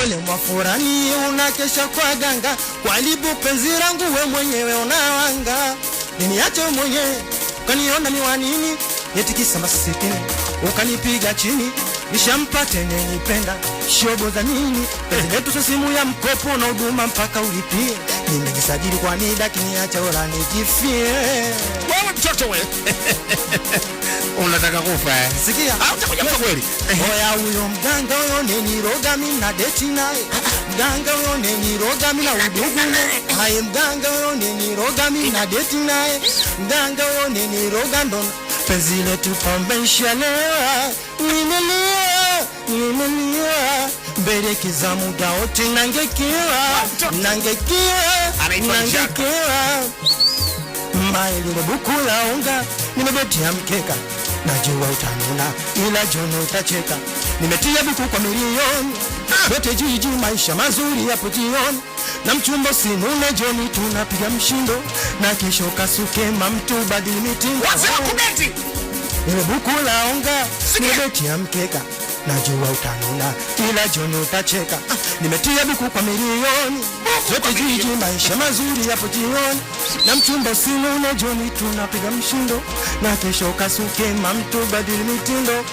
pole mwafurani unakesha kwa ganga, kwalibu penzi langu we mwenyewe unawanga. Niache mwenyewe ukaniona miwanini, yetikisa masikini ukanipiga chini, nishampate nenipenda shobo za nini. Penzi letu simu ya mkopo na huduma mpaka ulipie, nimejisajili kwa NIDA kiniacha wala nijifie. Wewe mtoto wewe. Unataka kufa eh? Sikia, utakuja kufa kweli. Oya huyo mganga huyo neniroga mimi na date naye. Mganga huyo neniroga mimi na udugu naye. Hai mganga huyo neniroga mimi na date naye. Mganga huyo neniroga ndo penzi letu pambeshalewa. Nimelia mbele za muda wote nangekewa. Maili buku la unga nimebetia mkeka, najua utanuna ila jono utacheka. Nimetia buku kwa milioni yote jiji, maisha mazuri hapo jioni, na mchumba sinune joni tunapiga mshindo, na kesho kasuke mamtu badili mitindo. Nimebuku la unga nimebetia mkeka, najua utanuna ila jono utacheka. Nimetia buku kwa milioni yote jiji, maisha mazuri hapo jioni, na mchumba sinune joni tunapiga mshindo, na kesho kasuke mamtu badili mitindo.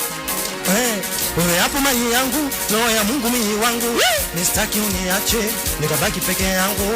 Wewe hapo mai yangu, roho ya Mungu mimi wangu, nistaki uniache nikabaki peke yangu.